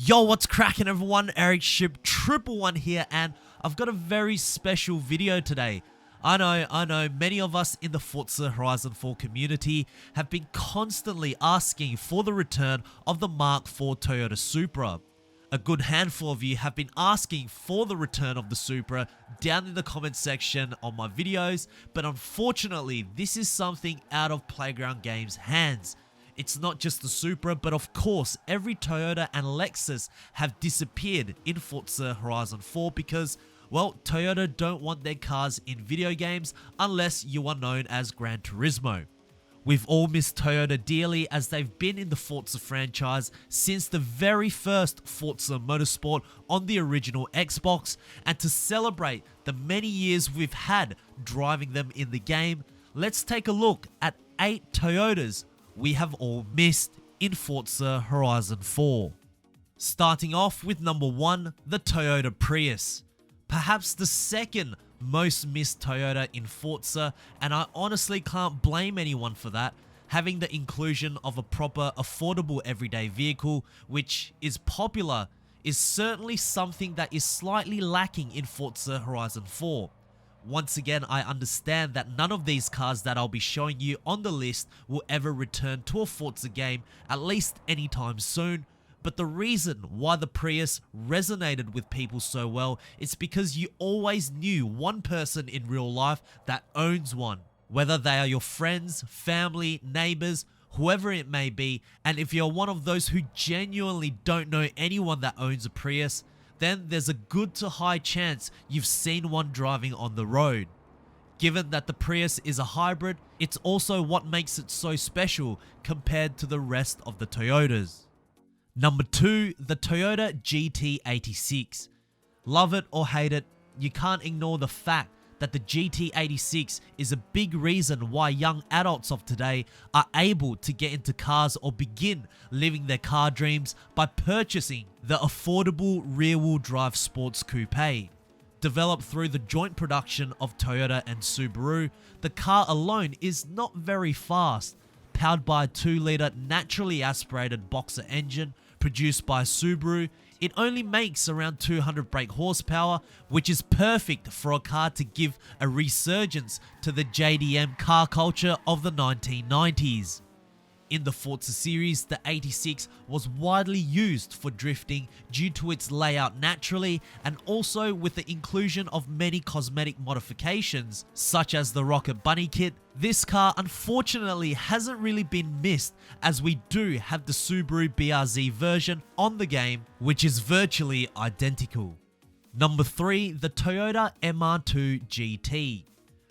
Yo, what's cracking everyone? Ericship 111 here, and I've got a very special video today. I know, many of us in the Forza Horizon 4 community have been constantly asking for the return of the Mark IV Toyota Supra. A good handful of you have been asking for the return of the Supra down in the comment section on my videos, but unfortunately this is something out of Playground Games' hands. It's not just the Supra, but of course every Toyota and Lexus have disappeared in Forza Horizon 4 because, well, Toyota don't want their cars in video games unless you are known as Gran Turismo. We've all missed Toyota dearly as they've been in the Forza franchise since the very first Forza Motorsport on the original Xbox, and to celebrate the many years we've had driving them in the game, let's take a look at 8 Toyotas we have all missed in Forza Horizon 4. Starting off with number 1, the Toyota Prius. Perhaps the second most missed Toyota in Forza, and I honestly can't blame anyone for that. Having the inclusion of a proper affordable everyday vehicle, which is popular, is certainly something that is slightly lacking in Forza Horizon 4. Once again, I understand that none of these cars that I'll be showing you on the list will ever return to a Forza game, at least anytime soon. But the reason why the Prius resonated with people so well is because you always knew one person in real life that owns one. Whether they are your friends, family, neighbors, whoever it may be, and if you're one of those who genuinely don't know anyone that owns a Prius, then there's a good to high chance you've seen one driving on the road. Given that the Prius is a hybrid, it's also what makes it so special compared to the rest of the Toyotas. Number 2, the Toyota GT86. Love it or hate it, you can't ignore the fact that the GT86 is a big reason why young adults of today are able to get into cars or begin living their car dreams by purchasing the affordable rear-wheel drive sports coupe. Developed through the joint production of Toyota and Subaru, the car alone is not very fast. Powered by a 2-litre naturally aspirated boxer engine produced by Subaru, it only makes around 200 brake horsepower, which is perfect for a car to give a resurgence to the JDM car culture of the 1990s. In the Forza series, the 86 was widely used for drifting due to its layout naturally, and also with the inclusion of many cosmetic modifications such as the Rocket Bunny kit. This car unfortunately hasn't really been missed, as we do have the Subaru BRZ version on the game, which is virtually identical. Number 3, the Toyota MR2 GT.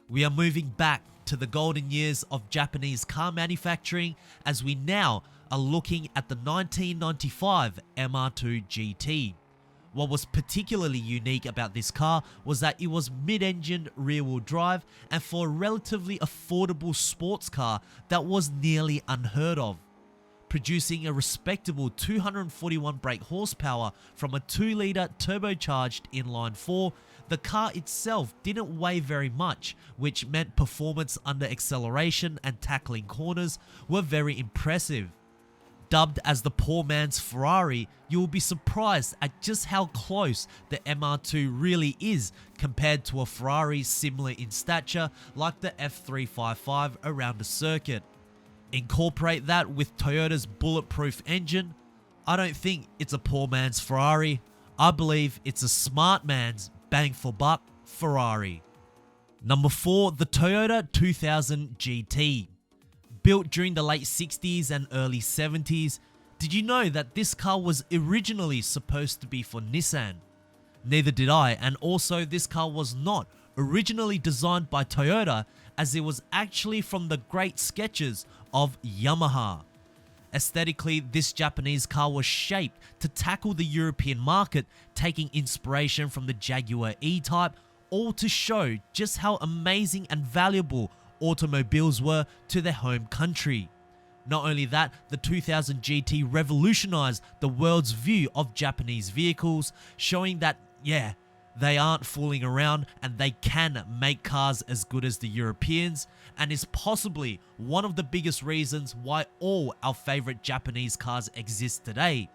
We are moving back to the golden years of Japanese car manufacturing, as we now are looking at the 1995 MR2 GT. What was particularly unique about this car was that it was mid-engine rear-wheel drive, and for a relatively affordable sports car that was nearly unheard of. Producing a respectable 241 brake horsepower from a 2-litre turbocharged inline-4, the car itself didn't weigh very much, which meant performance under acceleration and tackling corners were very impressive. Dubbed as the poor man's Ferrari, you will be surprised at just how close the MR2 really is compared to a Ferrari similar in stature like the F355 around the circuit. Incorporate that with Toyota's bulletproof engine, I don't think it's a poor man's Ferrari. I believe it's a smart man's bang for buck Ferrari. Number 4, the Toyota 2000 GT. Built during the late 60s and early 70s, did you know that this car was originally supposed to be for Nissan? Neither did I, and also this car was not originally designed by Toyota, as it was actually from the great sketches of Yamaha. Aesthetically, this Japanese car was shaped to tackle the European market, taking inspiration from the Jaguar E-Type, all to show just how amazing and valuable automobiles were to their home country. Not only that, the 2000 GT revolutionized the world's view of Japanese vehicles, showing that, yeah, they aren't fooling around and they can make cars as good as the Europeans, and is possibly one of the biggest reasons why all our favorite Japanese cars exist today.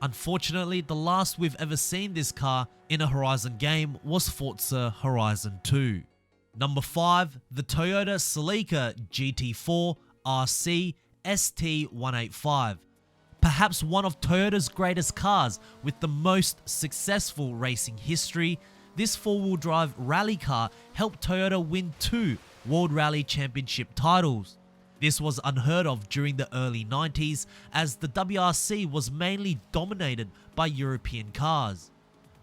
Unfortunately, the last we've ever seen this car in a Horizon game was Forza Horizon 2. Number 5, the Toyota Celica GT4 RC ST185. Perhaps one of Toyota's greatest cars with the most successful racing history, this four-wheel drive rally car helped Toyota win 2 World Rally Championship titles. This was unheard of during the early 90s as the WRC was mainly dominated by European cars.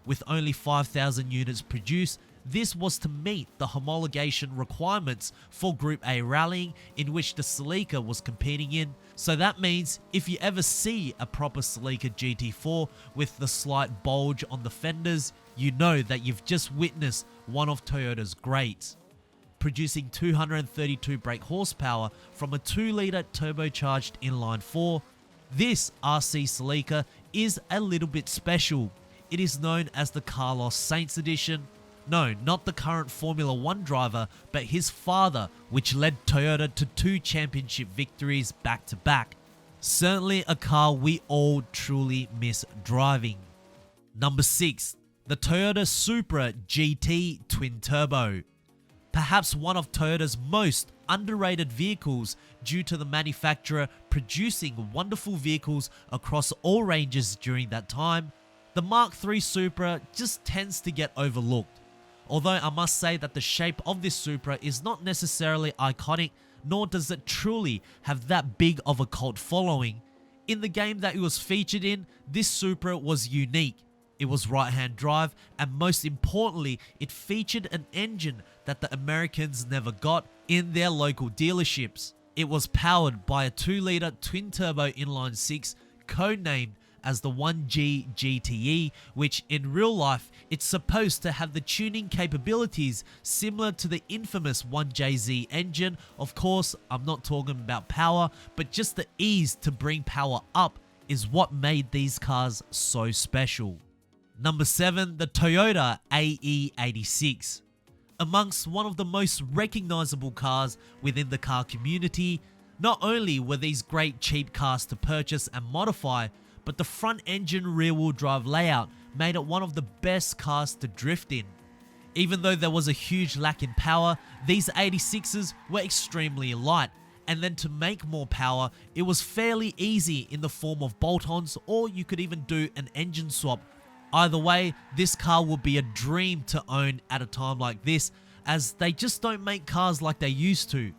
With only 5,000 units produced, this was to meet the homologation requirements for Group A rallying in which the Celica was competing in. So that means if you ever see a proper Celica GT4 with the slight bulge on the fenders, you know that you've just witnessed one of Toyota's greats. Producing 232 brake horsepower from a 2-litre turbocharged inline-4, this RC Celica is a little bit special. It is known as the Carlos Sainz edition. No, not the current Formula 1 driver, but his father, which led Toyota to 2 championship victories back to back. Certainly a car we all truly miss driving. Number 6, the Toyota Supra GT Twin Turbo. Perhaps one of Toyota's most underrated vehicles due to the manufacturer producing wonderful vehicles across all ranges during that time, the Mark III Supra just tends to get overlooked. Although I must say that the shape of this Supra is not necessarily iconic, nor does it truly have that big of a cult following. In the game that it was featured in, this Supra was unique. It was right-hand drive, and most importantly, it featured an engine that the Americans never got in their local dealerships. It was powered by a 2-litre twin-turbo inline-6, codenamed as the 1G GTE, which in real life, it's supposed to have the tuning capabilities similar to the infamous 1JZ engine. Of course, I'm not talking about power, but just the ease to bring power up is what made these cars so special. Number 7, the Toyota AE86. Amongst one of the most recognizable cars within the car community, not only were these great cheap cars to purchase and modify, but the front engine rear-wheel drive layout made it one of the best cars to drift in. Even though there was a huge lack in power, these 86s were extremely light, and then to make more power, it was fairly easy in the form of bolt-ons, or you could even do an engine swap. Either way, this car would be a dream to own at a time like this, as they just don't make cars like they used to.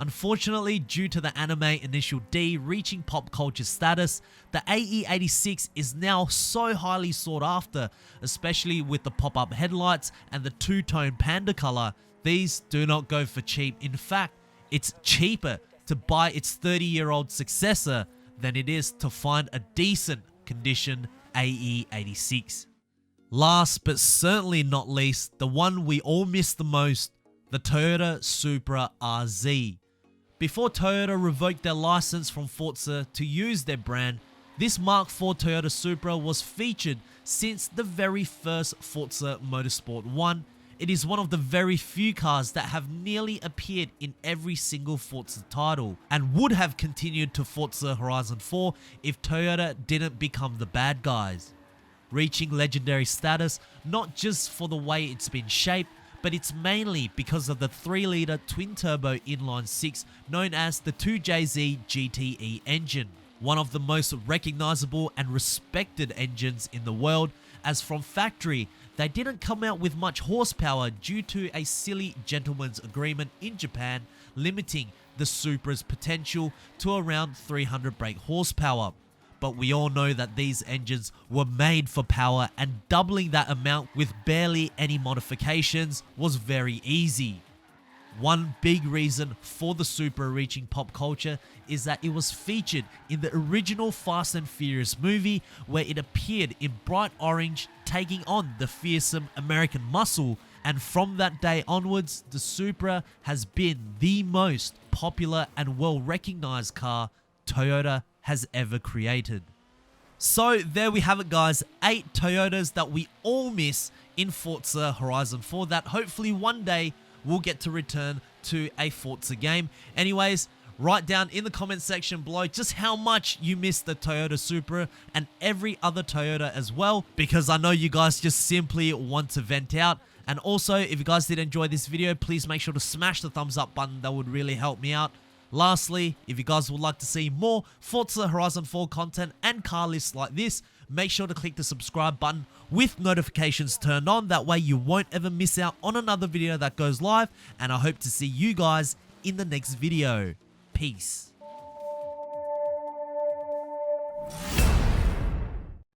Unfortunately, due to the anime Initial D reaching pop culture status, the AE86 is now so highly sought after, especially with the pop-up headlights and the two-tone panda color. These do not go for cheap. In fact, it's cheaper to buy its 30-year-old successor than it is to find a decent condition AE86. Last but certainly not least, the one we all miss the most, the Toyota Supra RZ. Before Toyota revoked their license from Forza to use their brand, this Mark IV Toyota Supra was featured since the very first Forza Motorsport 1. It is one of the very few cars that have nearly appeared in every single Forza title, and would have continued to Forza Horizon 4 if Toyota didn't become the bad guys. Reaching legendary status not just for the way it's been shaped, but it's mainly because of the 3-litre twin-turbo inline-6 known as the 2JZ GTE engine, one of the most recognizable and respected engines in the world, as from factory, they didn't come out with much horsepower due to a silly gentleman's agreement in Japan limiting the Supra's potential to around 300 brake horsepower. But we all know that these engines were made for power, and doubling that amount with barely any modifications was very easy. One big reason for the Supra reaching pop culture is that it was featured in the original Fast and Furious movie, where it appeared in bright orange taking on the fearsome American muscle, and from that day onwards, the Supra has been the most popular and well recognized car Toyota has ever created. So there we have it, guys, 8 Toyotas that we all miss in Forza Horizon 4 that hopefully one day we'll get to return to a Forza game. Anyways, Write down in the comment section below just how much you miss the Toyota Supra and every other Toyota as well, because I know you guys just simply want to vent out. And also, if you guys did enjoy this video, please make sure to smash the thumbs up button. That would really help me out. Lastly, if you guys would like to see more Forza Horizon 4 content and car lists like this, make sure to click the subscribe button with notifications turned on. That way you won't ever miss out on another video that goes live. And I hope to see you guys in the next video. Peace.